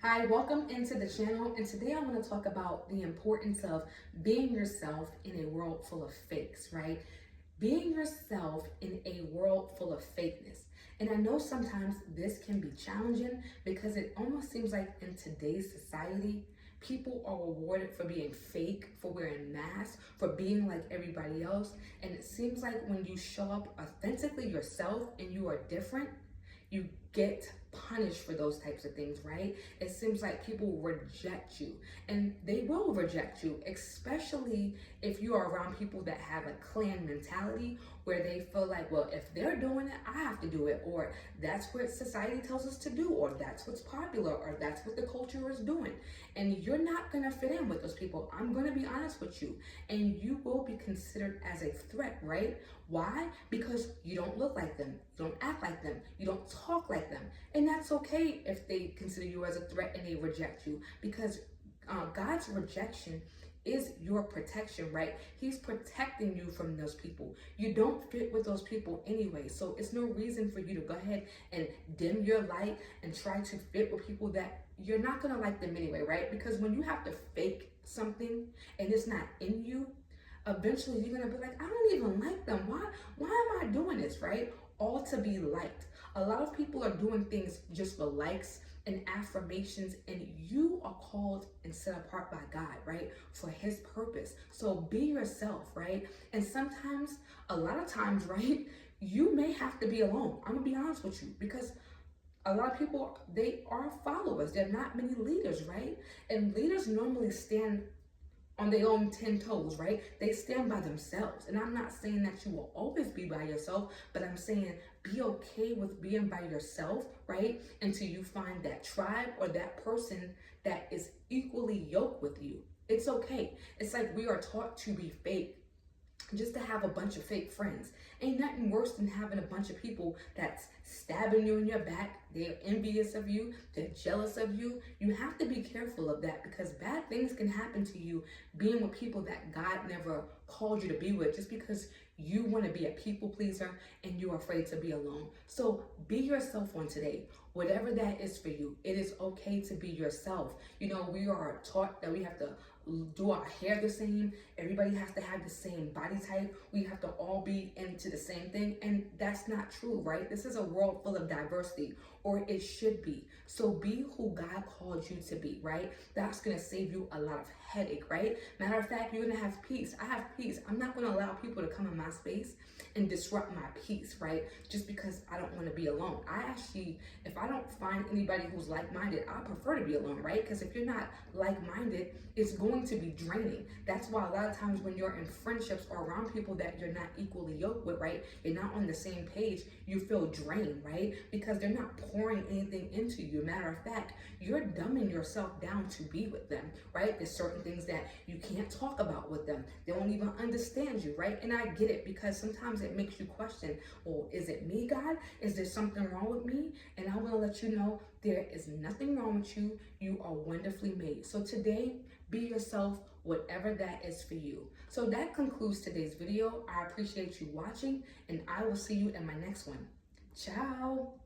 Hi, welcome into the channel, and today I want to talk about the importance of being yourself in a world full of fakes, right? Being yourself in a world full of fakeness. And I know sometimes this can be challenging because it almost seems like in today's society, people are rewarded for being fake, for wearing masks, for being like everybody else. And it seems like when you show up authentically yourself and you are different, you get punished for those types of things, right? It seems like people reject you, and they will reject you, especially if you are around people that have a clan mentality where they feel like, well, if they're doing it, I have to do it, or that's what society tells us to do, or that's what's popular, or that's what the culture is doing. And you're not gonna fit in with those people. I'm gonna be honest with you, and you will be considered as a threat, right? Why? Because you don't look like them, you don't act like them, you don't talk like them. And that's okay if they consider you as a threat and they reject you, because God's rejection is your protection, right? He's protecting you from those people. You don't fit with those people anyway, so it's no reason for you to go ahead and dim your light and try to fit with people that you're not gonna like them anyway, right? Because when you have to fake something and it's not in you, eventually you're gonna be like, I don't even like them. Why am I doing this, right? All to be liked. A lot of people are doing things just for likes and affirmations, and you are called and set apart by God, right? For his purpose. So be yourself, right? And sometimes, a lot of times, right, you may have to be alone. I'm gonna be honest with you, because a lot of people, they are followers. They're not many leaders, right? And leaders normally stand on their own 10 toes, right? They stand by themselves. And I'm not saying that you will always be by yourself, but I'm saying be okay with being by yourself, right? Until you find that tribe or that person that is equally yoked with you. It's okay. It's like we are taught to be fake, just to have a bunch of fake friends. Ain't nothing worse than having a bunch of people that's stabbing you in your back. They're envious of you, they're jealous of you. You have to be careful of that, because bad things can happen to you being with people that God never called you to be with, just because you want to be a people pleaser and you're afraid to be alone. So be yourself on today. Whatever that is for you, it is okay to be yourself. You know, we are taught that we have to do our hair the same. Everybody has to have the same body type. We have to all be into the same thing. And that's not true, right? This is a world full of diversity, or it should be. So be who God called you to be, right? That's going to save you a lot of headache, right? Matter of fact, you're going to have peace. I have peace. I'm not going to allow people to come in my space and disrupt my peace, right? Just because I don't want to be alone. I actually, if I don't find anybody who's like-minded, I prefer to be alone, right? Because if you're not like-minded, it's going to be draining. That's why a lot of times when you're in friendships or around people that you're not equally yoked with, right? You're not on the same page, you feel drained, right? Because they're not pouring anything into you. Matter of fact, you're dumbing yourself down to be with them, right? There's certain things that you can't talk about with them. They don't even understand you, right? And I get it, because sometimes it makes you question, well, is it me, God? Is there something wrong with me? And I want to let you know there is nothing wrong with you. You are wonderfully made. So today, be yourself, whatever that is for you. So that concludes today's video. I appreciate you watching, and I will see you in my next one. Ciao.